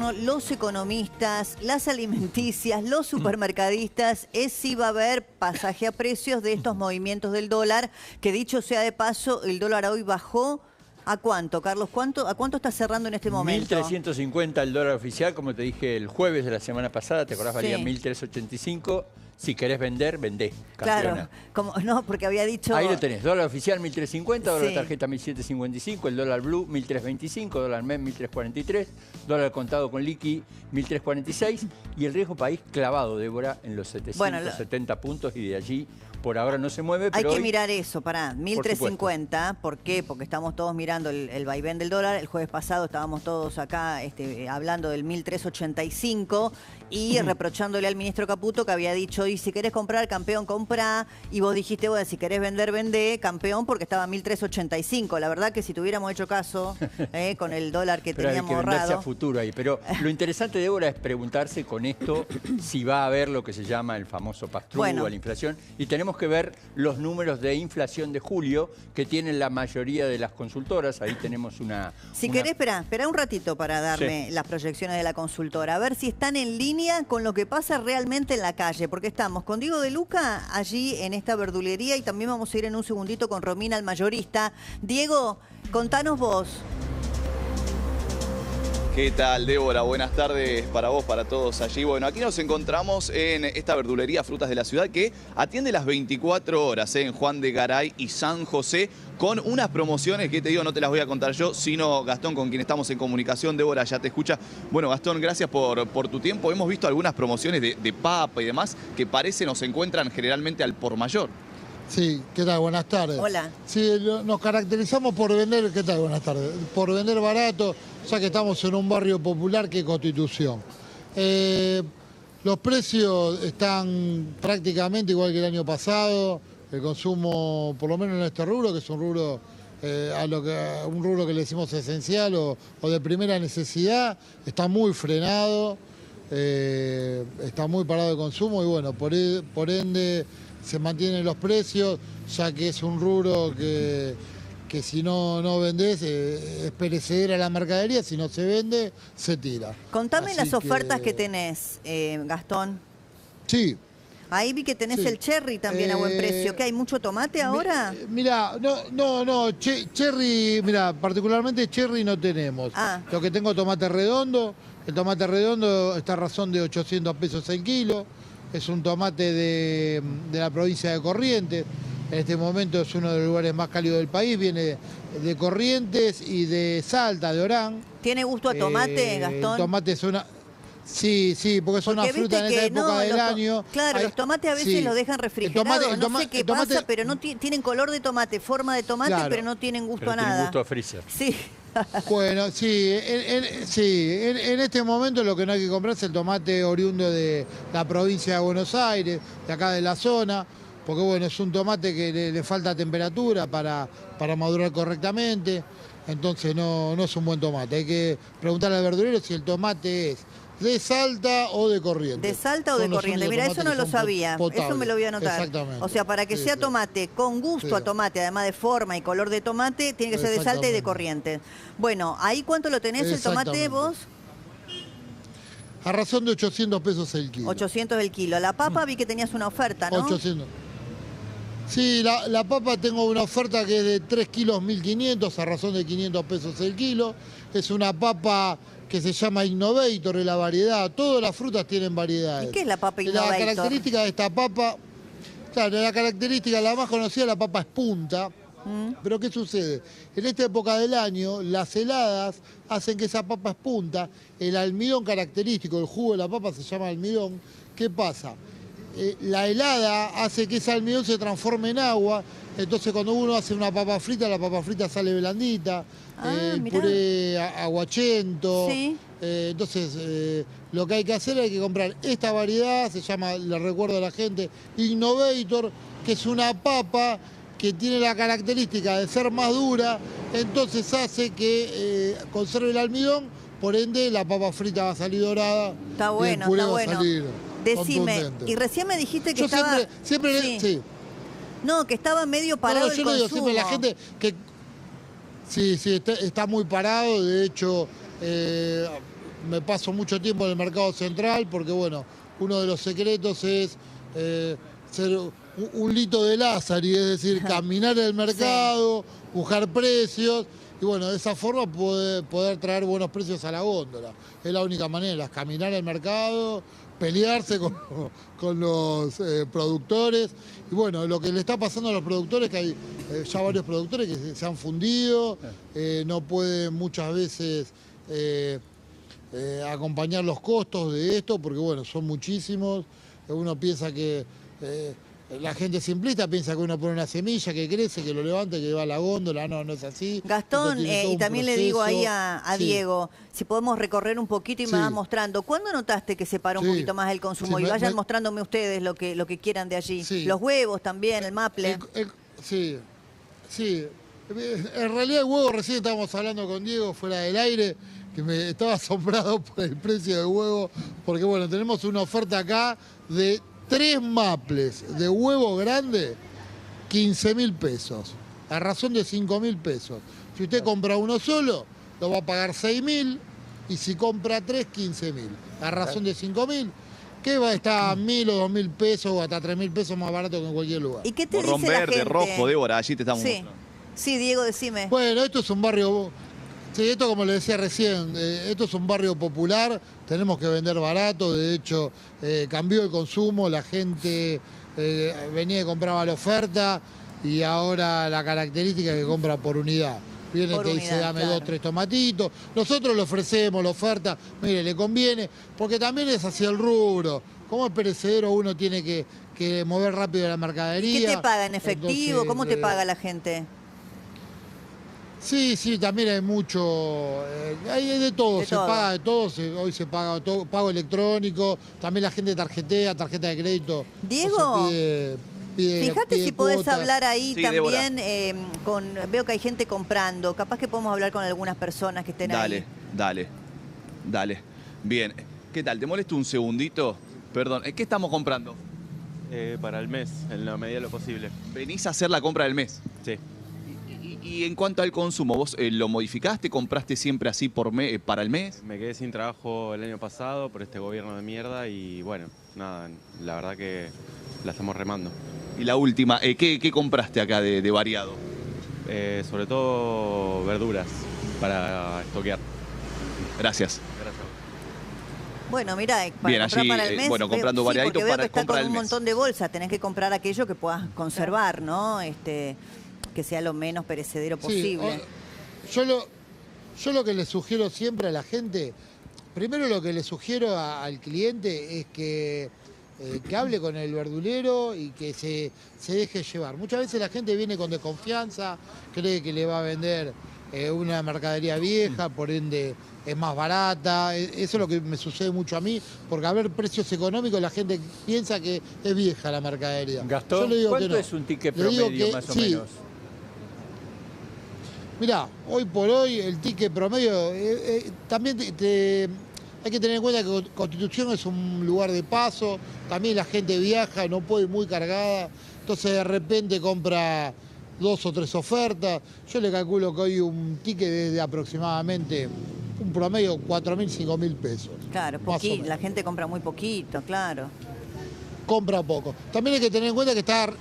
gobierno, los economistas, las alimenticias, los supermercadistas, es si va a haber pasaje a precios de estos movimientos del dólar, que dicho sea de paso, el dólar hoy bajó. ¿A cuánto, Carlos? ¿A cuánto está cerrando en este momento? 1.350 el dólar oficial, como te dije el jueves de la semana pasada, ¿te acordás? Valía 1.385. Si querés vender, vendé, campeona. Claro, no, porque había dicho... Ahí lo tenés, dólar oficial 1.350, dólar tarjeta 1.755, el dólar blue 1.325, dólar MEP 1.343, dólar contado con liqui 1.346 y el riesgo país clavado, Débora, en los 770 puntos y de allí por ahora no se mueve. Pero hay que mirar eso, pará, 1.350, ¿por qué? Porque estamos todos mirando el vaivén del dólar. El jueves pasado estábamos todos acá hablando del 1.385 y reprochándole al ministro Caputo que había dicho, y si querés comprar, campeón, comprá. Y vos dijiste, bueno, si querés vender, vendé, campeón, porque estaba 1.385. La verdad que si tuviéramos hecho caso con el dólar que teníamos ahorrado. Hay que venderse a futuro ahí. Pero lo interesante, Débora, es preguntarse con esto si va a haber lo que se llama el famoso pass-through a la inflación. Y tenemos que ver los números de inflación de julio que tienen la mayoría de las consultoras. Ahí tenemos Si querés, espera un ratito para darme las proyecciones de la consultora. A ver si están en línea con lo que pasa realmente en la calle. Porque estamos con Diego de Luca allí en esta verdulería y también vamos a ir en un segundito con Romina, el mayorista. Diego, contanos vos. ¿Qué tal, Débora? Buenas tardes para vos, para todos allí. Bueno, aquí nos encontramos en esta verdulería Frutas de la Ciudad que atiende las 24 horas en Juan de Garay y San José con unas promociones que te digo, no te las voy a contar yo, sino Gastón, con quien estamos en comunicación. Débora ya te escucha. Bueno, Gastón, gracias por tu tiempo. Hemos visto algunas promociones de papa y demás que parece nos encuentran generalmente al por mayor. Sí, ¿qué tal? Buenas tardes. Hola. Sí, nos caracterizamos por vender, ¿qué tal? Buenas tardes. Por vender barato, ya que estamos en un barrio popular que es Constitución. Los precios están prácticamente igual que el año pasado. El consumo, por lo menos en este rubro, que es un rubro, un rubro que le decimos esencial o de primera necesidad, está muy frenado, está muy parado el consumo y bueno, por ende se mantienen los precios, ya que es un rubro que si no vendés es perecedera la mercadería, si no se vende, se tira. Contame las ofertas que tenés, Gastón. Sí. Ahí vi que tenés el cherry también a buen precio. ¿Qué, hay mucho tomate ahora? Mira, no, cherry, mira, particularmente cherry no tenemos. Lo que tengo tomate redondo, el tomate redondo está a razón de 800 pesos el kilo. Es un tomate de la provincia de Corrientes. En este momento es uno de los lugares más cálidos del país. Viene de Corrientes y de Salta, de Orán. ¿Tiene gusto a tomate, Gastón? El tomate es una... Sí, porque es una fruta en esta época del año. Claro, los tomates a veces los dejan refrigerados. No sé qué pasa, pero no tienen color de tomate, forma de tomate, pero no tienen gusto a nada. Tienen gusto a freezer. Sí. Bueno, en este momento lo que no hay que comprar es el tomate oriundo de la provincia de Buenos Aires, de acá de la zona, porque bueno, es un tomate que le falta temperatura para madurar correctamente, entonces no es un buen tomate. Hay que preguntarle al verdurero si el tomate es de Salta o de Corrientes. ¿De Salta o de Corrientes? Mira, eso no lo sabía. Eso me lo voy a anotar. Exactamente. O sea, para que sea tomate con gusto a tomate, además de forma y color de tomate, tiene que ser de Salta y de Corrientes. Bueno, ¿ahí cuánto lo tenés el tomate vos? A razón de 800 pesos el kilo. 800 el kilo. La papa vi que tenías una oferta, ¿no? 800. Sí, la papa tengo una oferta que es de 3 kilos 1.500 a razón de 500 pesos el kilo. Es una papa que se llama Innovator en la variedad. Todas las frutas tienen variedades. ¿Y qué es la papa Innovator? La característica de esta papa, claro, la característica, la más conocida, la papa es punta. Pero ¿qué sucede? En esta época del año, las heladas hacen que esa papa es punta. El almidón característico, el jugo de la papa se llama almidón. ¿Qué pasa? La helada hace que ese almidón se transforme en agua. Entonces cuando uno hace una papa frita, la papa frita sale blandita. El puré aguachento. Sí. Entonces lo que hay que hacer, hay que comprar esta variedad, se llama, le recuerdo a la gente, Innovator, que es una papa que tiene la característica de ser más dura, entonces hace que conserve el almidón, por ende la papa frita va a salir dorada. Está bueno, y el puré está va a salir Decime, contundente. y recién me dijiste que yo estaba... siempre. No, que estaba medio parado el yo le digo consumo. siempre a la gente que... Sí, está muy parado, de hecho... me paso mucho tiempo en el mercado central porque, bueno, uno de los secretos es ser un lito de Lázaro, es decir, caminar el mercado, buscar precios y, bueno, de esa forma poder traer buenos precios a la góndola. Es la única manera, es caminar el mercado, pelearse con los productores. Y bueno, lo que le está pasando a los productores, que hay ya varios productores que se han fundido, no pueden muchas veces acompañar los costos de esto, porque bueno, son muchísimos. Uno piensa que, la gente simplista piensa que uno pone una semilla que crece, que lo levanta, que va a la góndola. No, no es así. Gastón, y también le digo ahí a Sí. Diego, si podemos recorrer un poquito y me vas mostrando. ¿Cuándo notaste que se paró un Sí. poquito más el consumo? Sí, Y vayan mostrándome ustedes lo que quieran de allí. Sí. Los huevos también, el maple. Sí, sí. En realidad el huevo, recién estábamos hablando con Diego fuera del aire, que me estaba asombrado por el precio del huevo, porque bueno, tenemos una oferta acá de 3 maples de huevo grande, 15.000 pesos, a razón de 5.000 pesos. Si usted compra uno solo, lo va a pagar 6.000, y si compra 3, 15.000, a razón de 5.000. Que va a estar a 1.000 o 2.000 pesos o hasta 3.000 pesos más barato que en cualquier lugar. ¿Y qué te Morrón dice la verde, gente? rojo, Débora, allí te estamos Sí, mostrando. sí, Diego, decime. Bueno, esto es un barrio, sí, esto como le decía recién, esto es un barrio popular, tenemos que vender barato, de hecho cambió el consumo, la gente venía y compraba la oferta y ahora la característica es que compra por unidad. Viene Por que unidad, dice dame claro. 2, 3 tomatitos, nosotros le ofrecemos la oferta, mire, le conviene, porque también es hacia el rubro. Como es perecedero uno tiene que mover rápido la mercadería. ¿Qué te paga en efectivo? Entonces, ¿Cómo te paga la gente? Sí, sí, también hay mucho, hay de todo, De se todo. paga de todo, hoy se paga todo, pago electrónico, también la gente tarjetea, tarjeta de crédito. Diego, o sea, pide Fíjate si podés cuotas. hablar ahí Sí, también veo que hay gente comprando. Capaz que podemos hablar con algunas personas que estén ahí. Dale. Bien, ¿qué tal? ¿Te molesto un segundito? Perdón, ¿qué estamos comprando? Para el mes, en la medida de lo posible. Venís a hacer la compra del mes. Sí. Y en cuanto al consumo, ¿vos lo modificaste? ¿Compraste siempre así para el mes? Me quedé sin trabajo el año pasado por este gobierno de mierda y bueno, nada, la verdad que la estamos remando. Y la última, ¿qué compraste acá de variado? Sobre todo verduras para estoquear. Gracias. Gracias. Bueno, mira, para Bien, comprar allí, para el mes. bueno, comprando sí, variadito porque veo para que está compra con del un mes. montón de bolsas. Tenés que comprar aquello que puedas conservar, ¿no? Que sea lo menos perecedero Sí, posible. yo lo que le sugiero siempre a la gente, primero lo que le sugiero al cliente es que hable con el verdulero y que se deje llevar. Muchas veces la gente viene con desconfianza, cree que le va a vender una mercadería vieja, por ende es más barata. Eso es lo que me sucede mucho a mí, porque a ver precios económicos la gente piensa que es vieja la mercadería. Gastón, Yo le digo que ¿cuánto no. es un ticket Le digo promedio que más o sí. menos? Mirá, hoy por hoy el ticket promedio, también hay que tener en cuenta que Constitución es un lugar de paso, también la gente viaja, no puede ir muy cargada, entonces de repente compra 2 o 3 ofertas. Yo le calculo que hoy un ticket es de aproximadamente un promedio 4.000, 5.000 pesos. Claro, más o menos. la gente compra muy poquito, claro. Compra poco. También hay que tener en cuenta que está,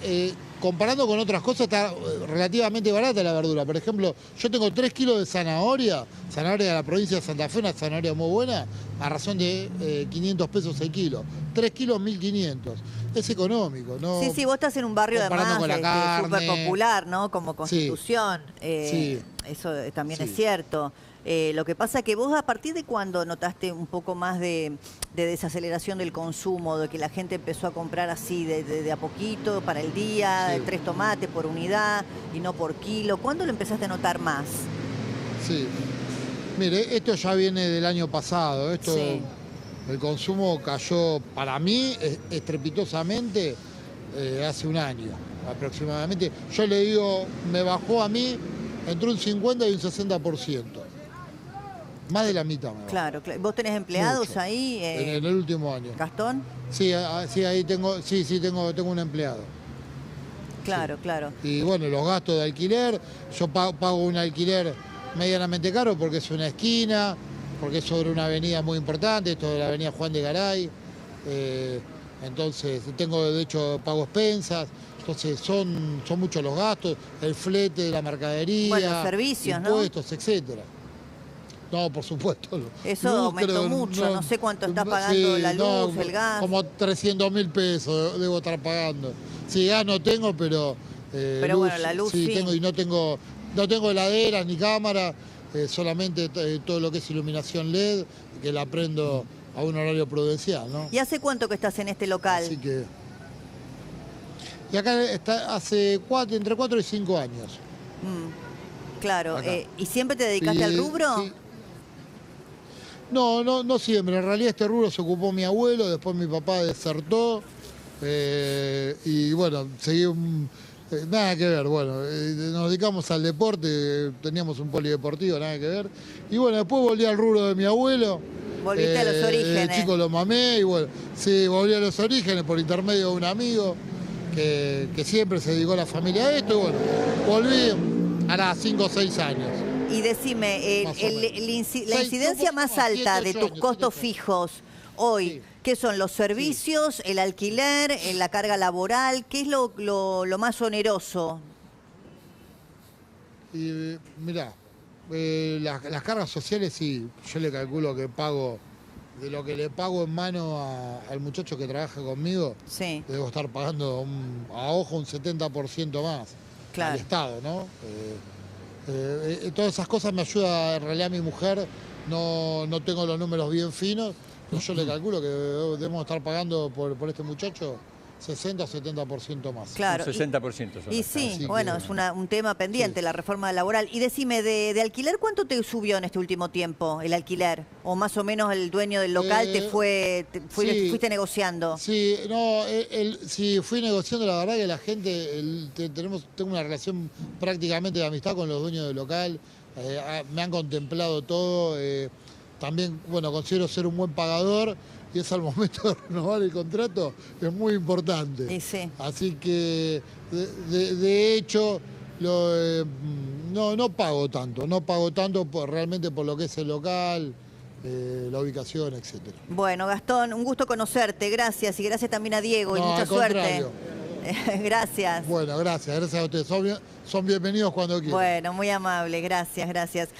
comparando con otras cosas, está relativamente barata la verdura. Por ejemplo, yo tengo 3 kilos de zanahoria de la provincia de Santa Fe, una zanahoria muy buena, a razón de 500 pesos el kilo. 3 kilos, 1.500. Es económico, ¿no? Sí, vos estás en un barrio Comparando además con la súper carne. popular, ¿no? Como Constitución. Sí. Eso también Sí. es cierto. Lo que pasa que vos, ¿a partir de cuándo notaste un poco más de desaceleración del consumo, de que la gente empezó a comprar así de a poquito para el día, Sí. de 3 tomates por unidad y no por kilo? ¿Cuándo lo empezaste a notar más? Sí. Mire, esto ya viene del año pasado. Sí. El consumo cayó, para mí, estrepitosamente hace un año aproximadamente. Yo le digo, me bajó a mí entre un 50 y un 60%. Más de la mitad me bajó. Claro, ¿vos tenés empleados Mucho. ahí, En el último año. Gastón? Sí, sí, ahí tengo un empleado. Claro, claro. Y bueno, los gastos de alquiler, yo pago un alquiler medianamente caro porque es una esquina, porque es sobre una avenida muy importante, esto de la avenida Juan de Garay. Entonces, tengo de hecho pago expensas. Entonces son muchos los gastos, el flete de la mercadería, bueno, servicios, impuestos, etcétera. No, por supuesto. Eso aumentó mucho, no sé cuánto está pagando la luz, el gas. Como 300.000 pesos debo estar pagando. Sí, gas no tengo, pero luz, bueno, la luz sí. Tengo, y no tengo heladeras ni cámara, solamente todo lo que es iluminación LED, que la prendo a un horario prudencial, ¿no? ¿Y hace cuánto que estás en este local? Así que... Y acá está hace entre 4 y 5 años. Claro. ¿Y siempre te dedicaste al rubro? Sí. No siempre. En realidad este rubro se ocupó mi abuelo, después mi papá desertó. Y bueno, seguí nada que ver. Bueno, nos dedicamos al deporte, teníamos un polideportivo, nada que ver. Y bueno, después volví al rubro de mi abuelo. Volviste a los orígenes. De chico lo mamé y bueno, sí, volví a los orígenes por intermedio de un amigo. Que siempre se dedicó a la familia a esto, y bueno, volví hará 5 o 6 años. Y decime, la incidencia más alta de tus costos fijos hoy, ¿qué son los servicios, el alquiler, la carga laboral? ¿Qué es lo más oneroso? Y mirá, las cargas sociales sí, yo le calculo que pago... De lo que le pago en mano al muchacho que trabaja conmigo, sí, debo estar pagando a ojo un 70% más al Estado, ¿no? Todas esas cosas me ayuda en realidad mi mujer, no tengo los números bien finos, pero yo le calculo que debemos estar pagando por este muchacho 60 o 70% más. Claro. Un 60%. Y sí, bueno, es un tema pendiente, sí, la reforma laboral. Y decime, de alquiler, ¿cuánto te subió en este último tiempo el alquiler? ¿O más o menos el dueño del local fuiste negociando? Sí, sí, fui negociando. La verdad que la gente, tengo una relación prácticamente de amistad con los dueños del local. Me han contemplado todo. También, bueno, considero ser un buen pagador. Y es al momento de renovar el contrato, es muy importante. Sí. Así que, de hecho, no pago tanto. No pago tanto realmente por lo que es el local, la ubicación, etcétera. Bueno, Gastón, un gusto conocerte. Gracias. Y gracias también a Diego. Y mucha suerte. Gracias. Bueno, gracias a ustedes. Son bienvenidos cuando quieran. Bueno, muy amable, gracias.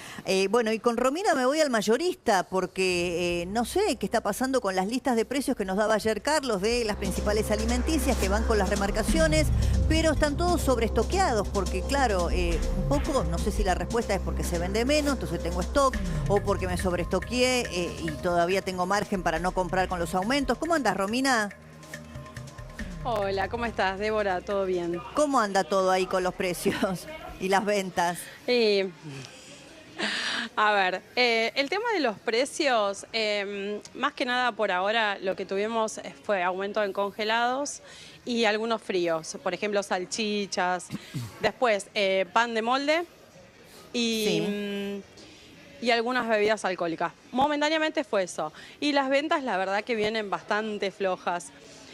Bueno, y con Romina me voy al mayorista porque no sé qué está pasando con las listas de precios que nos daba ayer Carlos de las principales alimenticias que van con las remarcaciones, pero están todos sobreestoqueados porque, claro, un poco, no sé si la respuesta es porque se vende menos, entonces tengo stock, o porque me sobreestoqueé y todavía tengo margen para no comprar con los aumentos. ¿Cómo andas, Romina? Hola, ¿cómo estás, Débora? ¿Todo bien? ¿Cómo anda todo ahí con los precios y las ventas? A ver, el tema de los precios, más que nada por ahora lo que tuvimos fue aumento en congelados y algunos fríos, por ejemplo salchichas, después pan de molde y algunas bebidas alcohólicas. Momentáneamente fue eso. Y las ventas la verdad que vienen bastante flojas.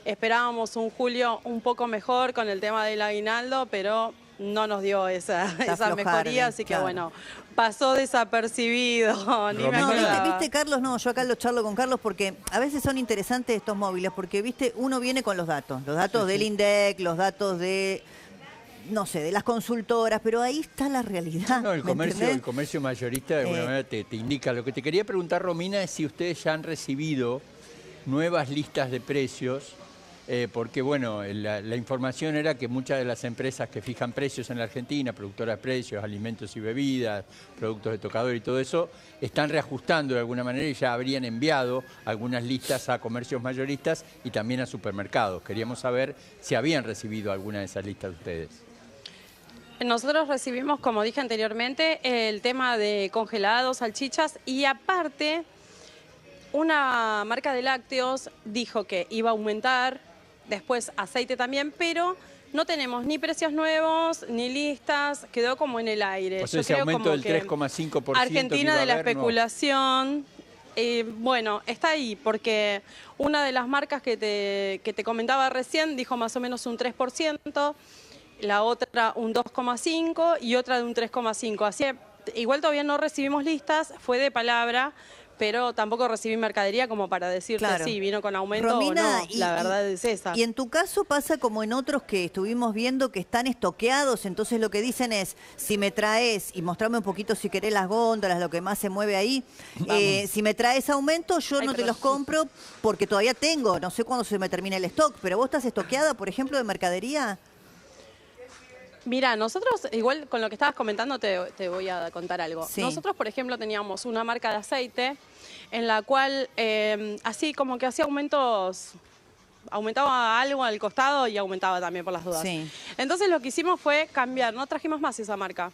Esperábamos un julio un poco mejor con el tema del aguinaldo, pero no nos dio esa mejoría, así que bueno, pasó desapercibido. ¿Viste, Carlos? No, yo acá lo charlo con Carlos porque a veces son interesantes estos móviles, porque viste, uno viene con los datos del INDEC, los datos de... no sé, de las consultoras, pero ahí está la realidad. No, el comercio mayorista de alguna manera te indica. Lo que te quería preguntar, Romina, es si ustedes ya han recibido nuevas listas de precios, porque bueno, la información era que muchas de las empresas que fijan precios en la Argentina, productoras de precios, alimentos y bebidas, productos de tocador y todo eso, están reajustando de alguna manera y ya habrían enviado algunas listas a comercios mayoristas y también a supermercados. Queríamos saber si habían recibido alguna de esas listas de ustedes. Nosotros recibimos, como dije anteriormente, el tema de congelados, salchichas y aparte una marca de lácteos dijo que iba a aumentar, después aceite también, pero no tenemos ni precios nuevos ni listas, quedó como en el aire. O sea, ese aumento del 3,5%. Argentina de la especulación, bueno, está ahí, porque una de las marcas que te comentaba recién dijo más o menos un 3%, la otra un 2,5% y otra de un 3,5%. Así que igual todavía no recibimos listas, fue de palabra, pero tampoco recibí mercadería como para decirte Claro. sí, vino con aumento Romina, o no. La verdad es esa. Y en tu caso pasa como en otros que estuvimos viendo que están estoqueados, entonces lo que dicen es, si me traes, y mostrame un poquito si querés las góndolas, lo que más se mueve ahí, si me traes aumento, yo Ay, no te perdón. los compro porque todavía tengo, no sé cuándo se me termina el stock, pero vos estás estoqueada, por ejemplo, de mercadería. Mira, nosotros, igual con lo que estabas comentando, te voy a contar algo. Sí. Nosotros, por ejemplo, teníamos una marca de aceite en la cual, así como que hacía aumentos, aumentaba algo al costado y aumentaba también por las dudas. Sí. Entonces lo que hicimos fue cambiar, no trajimos más esa marca.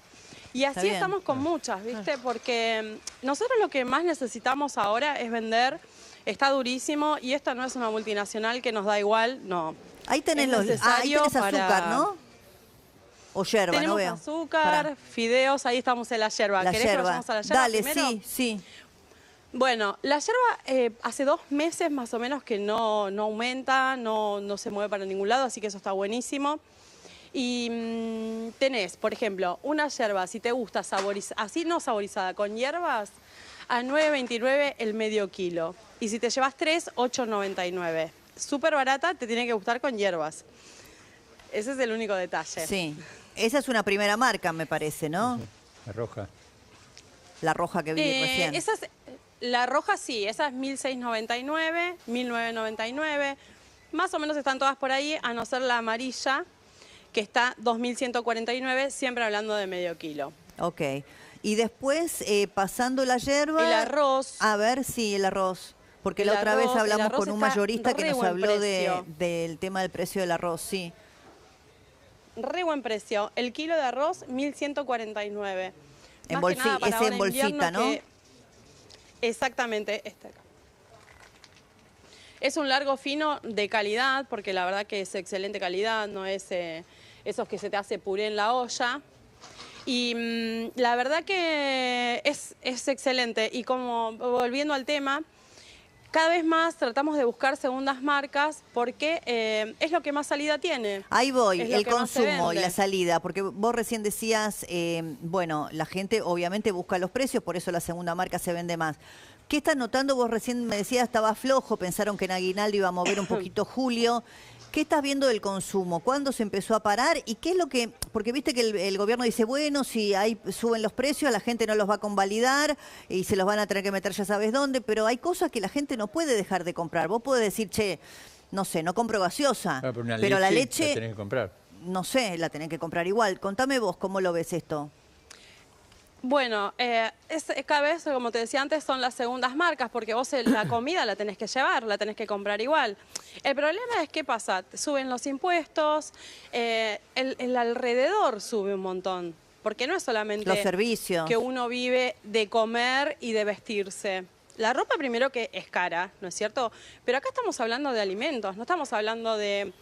Y Está así bien. estamos con muchas, ¿viste? Porque nosotros lo que más necesitamos ahora es vender, está durísimo y esta no es una multinacional que nos da igual, no. Ahí tenés, Es ahí necesario tenés azúcar, para- ¿no? O yerba, no Tenemos veo. azúcar, Pará. fideos, ahí estamos en la yerba. La ¿Querés que yerba. vayamos a la yerba Dale, primero? sí, sí. Bueno, la yerba hace 2 meses más o menos que no aumenta, no se mueve para ningún lado, así que eso está buenísimo. Y tenés, por ejemplo, una yerba, si te gusta así no saborizada, con hierbas, a 9.29 el medio kilo. Y si te llevas 3, 8.99. Súper barata, te tiene que gustar con hierbas. Ese es el único detalle. Sí. Esa es una primera marca, me parece, ¿no? La roja. La roja que vi recién. La roja sí, esa es 1.699, 1.999. Más o menos están todas por ahí, a no ser la amarilla, que está 2.149, siempre hablando de medio kilo. Ok. Y después, pasando la yerba... El arroz. A ver, sí, el arroz. Porque El la otra vez arroz, el hablamos arroz con un está mayorista que re nos buen habló precio. del tema del precio del arroz, sí. Re buen precio. El kilo de arroz, 1.149. En Más que nada para ese ahora en bolsita, invierno ¿no? Exactamente, este acá. Es un largo fino de calidad, porque la verdad que es excelente calidad, no es esos que se te hace puré en la olla. Y la verdad que es excelente. Y como volviendo al tema, cada vez más tratamos de buscar segundas marcas porque es lo que más salida tiene. Ahí voy, Es lo el que más se consumo y vende. la salida, porque vos recién decías, bueno, la gente obviamente busca los precios, por eso la segunda marca se vende más. ¿Qué estás notando? Vos recién me decías estaba flojo, pensaron que en Aguinaldo iba a mover un poquito julio. ¿Qué estás viendo del consumo? ¿Cuándo se empezó a parar? ¿Y qué es lo que...? Porque viste que el gobierno dice, bueno, si ahí suben los precios, la gente no los va a convalidar y se los van a tener que meter ya sabes dónde, pero hay cosas que la gente no puede dejar de comprar. Vos podés decir, che, no sé, no compro gaseosa, Ah, una pero la la leche, tenés que comprar. no sé, la tenés que comprar igual. Contame vos, ¿cómo lo ves esto? Bueno, cada vez, como te decía antes, son las segundas marcas, porque vos la comida la tenés que llevar, la tenés que comprar igual. El problema es, ¿qué pasa? Te suben los impuestos, el alrededor sube un montón, porque no es solamente Los servicios. que uno vive de comer y de vestirse. La ropa primero que es cara, ¿no es cierto? Pero acá estamos hablando de alimentos, no estamos hablando de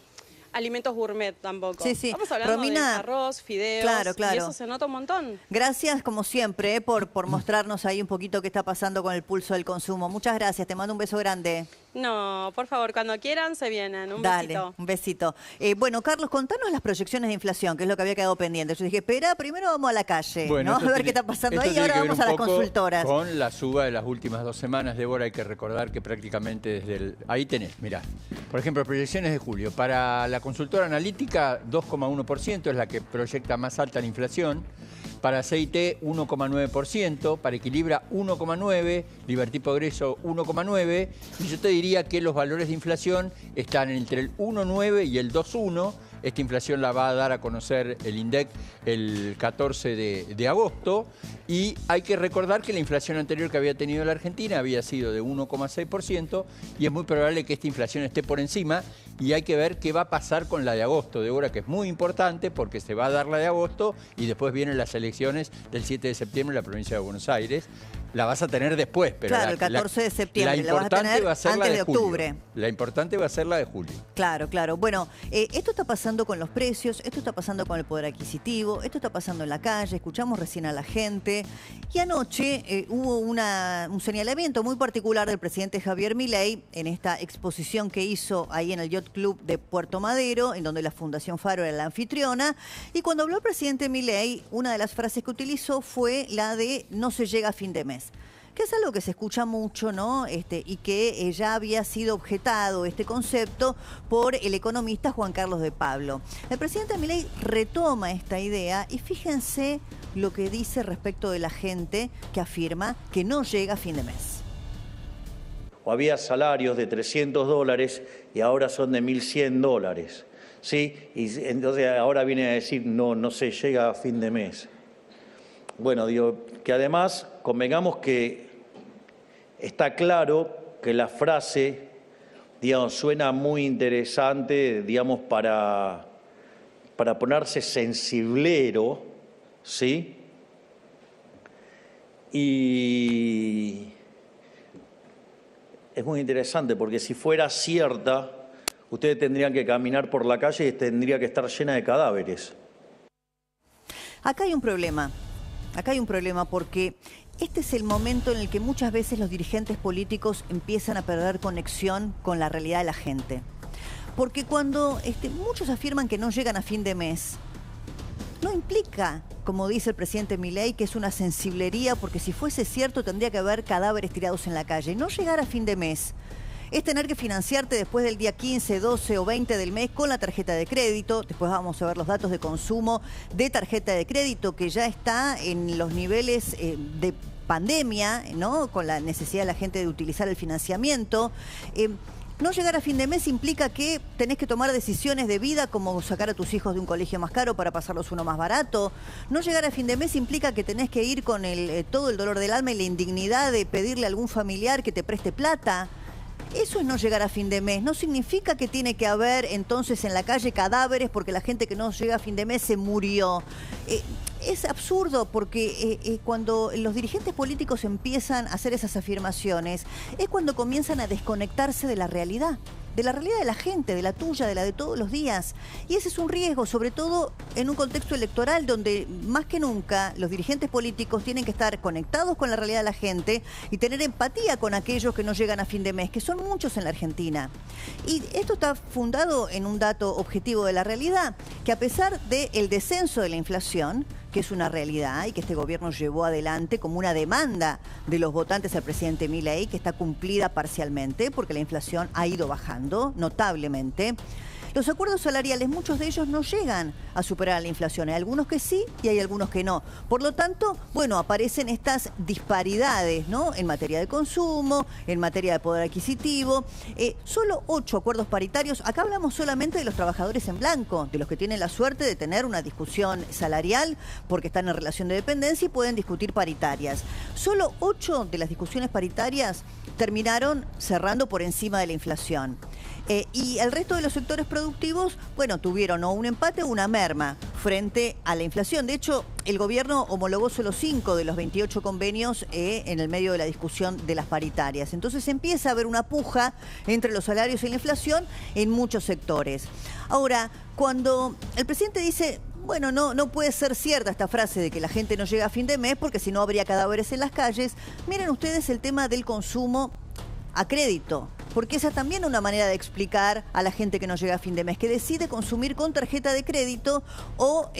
alimentos gourmet tampoco. Sí, sí. Estamos hablando Romina, de arroz, fideos, claro, claro. y eso se nota un montón. Gracias, como siempre, por mostrarnos ahí un poquito qué está pasando con el pulso del consumo. Muchas gracias, te mando un beso grande. No, por favor, cuando quieran se vienen. Un Dale, besito. un besito. Bueno, Carlos, contanos las proyecciones de inflación, que es lo que había quedado pendiente. Yo dije, espera, primero vamos a la calle, ¿no? A esto ver tiene- qué está pasando esto ahí y tiene ahora que ver vamos un a las poco consultoras. Con la suba de las últimas 2 semanas, Débora, hay que recordar que prácticamente desde el... Ahí tenés, mirá. Por ejemplo, proyecciones de julio. Para la consultora analítica, 2,1% es la que proyecta más alta la inflación. Para aceite, 1,9%. Para Equilibra, 1,9%. Liberty Progreso, 1,9%. Y yo te diría que los valores de inflación están entre el 1,9% y el 2,1%. Esta inflación la va a dar a conocer el INDEC el 14 de agosto. Y hay que recordar que la inflación anterior que había tenido la Argentina había sido de 1,6%. Y es muy probable que esta inflación esté por encima. Y hay que ver qué va a pasar con la de agosto, Débora, que es muy importante porque se va a dar la de agosto y después vienen las elecciones del 7 de septiembre en la provincia de Buenos Aires. La vas a tener después, pero Claro, el 14 de septiembre, la la vas a importante tener va a ser la antes de de julio. octubre. La importante va a ser la de julio. Claro, claro. Bueno, esto está pasando con los precios, esto está pasando con el poder adquisitivo, esto está pasando en la calle, escuchamos recién a la gente. Y anoche hubo un señalamiento muy particular del presidente Javier Milei en esta exposición que hizo ahí en el Yacht Club de Puerto Madero, en donde la Fundación Faro era la anfitriona. Y cuando habló el presidente Milei, una de las frases que utilizó fue la de no se llega a fin de mes. que es algo que se escucha mucho, ¿no? Y que ya había sido objetado este concepto por el economista Juan Carlos de Pablo. El presidente Milei retoma esta idea y fíjense lo que dice respecto de la gente que afirma que no llega a fin de mes. O había salarios de $300 y ahora son de $1.100, ¿sí? Y entonces ahora viene a decir, no se llega a fin de mes. Bueno, digo, que además convengamos que está claro que la frase, digamos, suena muy interesante, digamos, para ponerse sensiblero, ¿sí? Y es muy interesante porque si fuera cierta, ustedes tendrían que caminar por la calle y tendría que estar llena de cadáveres. Acá hay un problema. Acá hay un problema porque este es el momento en el que muchas veces los dirigentes políticos empiezan a perder conexión con la realidad de la gente. Porque cuando muchos afirman que no llegan a fin de mes, no implica, como dice el presidente Milei, que es una sensiblería, porque si fuese cierto tendría que haber cadáveres tirados en la calle. No llegar a fin de mes es tener que financiarte después del día 15, 12 o 20 del mes con la tarjeta de crédito. Después vamos a ver los datos de consumo de tarjeta de crédito, que ya está en los niveles de pandemia, ¿no? Con la necesidad de la gente de utilizar el financiamiento. No llegar a fin de mes implica que tenés que tomar decisiones de vida, como sacar a tus hijos de un colegio más caro para pasarlos uno más barato. No llegar a fin de mes implica que tenés que ir con todo el dolor del alma y la indignidad de pedirle a algún familiar que te preste plata. Eso es no llegar a fin de mes. No significa que tiene que haber entonces en la calle cadáveres porque la gente que no llega a fin de mes se murió. Es absurdo porque cuando los dirigentes políticos empiezan a hacer esas afirmaciones es cuando comienzan a desconectarse de la realidad de la gente, de la tuya, de la de todos los días. Y ese es un riesgo, sobre todo en un contexto electoral donde más que nunca los dirigentes políticos tienen que estar conectados con la realidad de la gente y tener empatía con aquellos que no llegan a fin de mes, que son muchos en la Argentina. Y esto está fundado en un dato objetivo de la realidad, que a pesar del descenso de la inflación, que es una realidad y que este gobierno llevó adelante como una demanda de los votantes al presidente Milei, que está cumplida parcialmente porque la inflación ha ido bajando notablemente. Los acuerdos salariales, muchos de ellos no llegan a superar la inflación. Hay algunos que sí y hay algunos que no. Por lo tanto, bueno, aparecen estas disparidades, ¿no? En materia de consumo, en materia de poder adquisitivo. Solo 8 acuerdos paritarios. Acá hablamos solamente de los trabajadores en blanco, de los que tienen la suerte de tener una discusión salarial porque están en relación de dependencia y pueden discutir paritarias. Solo 8 de las discusiones paritarias terminaron cerrando por encima de la inflación. Y el resto de los sectores productivos, bueno, tuvieron o un empate o una merma frente a la inflación. De hecho, el gobierno homologó solo 5 de los 28 convenios en el medio de la discusión de las paritarias. Entonces empieza a haber una puja entre los salarios y la inflación en muchos sectores. Ahora, cuando el presidente dice, bueno, no puede ser cierta esta frase de que la gente no llega a fin de mes porque si no habría cadáveres en las calles, miren ustedes el tema del consumo a crédito, porque esa es también una manera de explicar a la gente que no llega a fin de mes, que decide consumir con tarjeta de crédito o,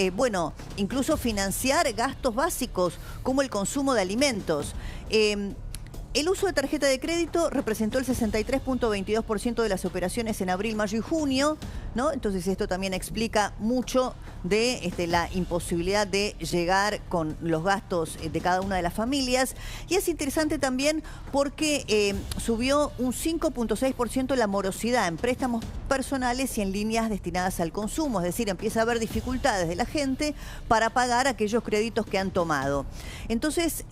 incluso financiar gastos básicos como el consumo de alimentos. El uso de tarjeta de crédito representó el 63.22% de las operaciones en abril, mayo y junio, ¿no? Entonces esto también explica mucho de la imposibilidad de llegar con los gastos de cada una de las familias. Y es interesante también porque subió un 5.6% la morosidad en préstamos personales y en líneas destinadas al consumo. Es decir, empieza a haber dificultades de la gente para pagar aquellos créditos que han tomado. Entonces,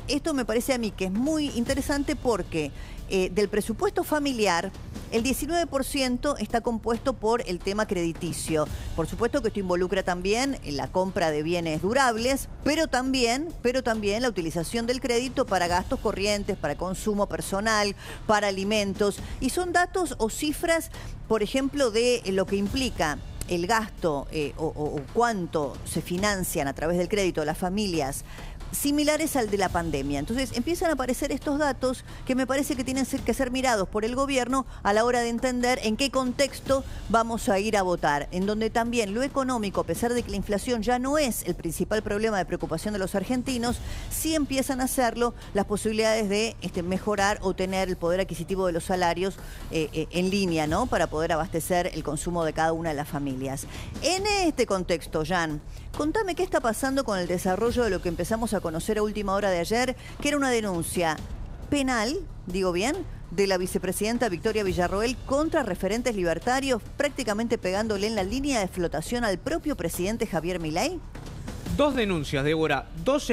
esto me parece a mí que es muy interesante porque del presupuesto familiar, el 19% está compuesto por el tema crediticio. Por supuesto que esto involucra también la compra de bienes durables, pero también la utilización del crédito para gastos corrientes, para consumo personal, para alimentos. Y son datos o cifras, por ejemplo, de lo que implica el gasto o cuánto se financian a través del crédito las familias similares al de la pandemia. Entonces empiezan a aparecer estos datos que me parece que tienen que ser mirados por el gobierno a la hora de entender en qué contexto vamos a ir a votar, en donde también lo económico, a pesar de que la inflación ya no es el principal problema de preocupación de los argentinos, sí empiezan a hacerlo las posibilidades de mejorar o tener el poder adquisitivo de los salarios en línea, ¿no? Para poder abastecer el consumo de cada una de las familias. En este contexto, Jan, contame qué está pasando con el desarrollo de lo que empezamos a conocer a última hora de ayer, que era una denuncia penal, digo bien, de la vicepresidenta Victoria Villarroel contra referentes libertarios, prácticamente pegándole en la línea de flotación al propio presidente Javier Milei. Dos denuncias, Débora, dos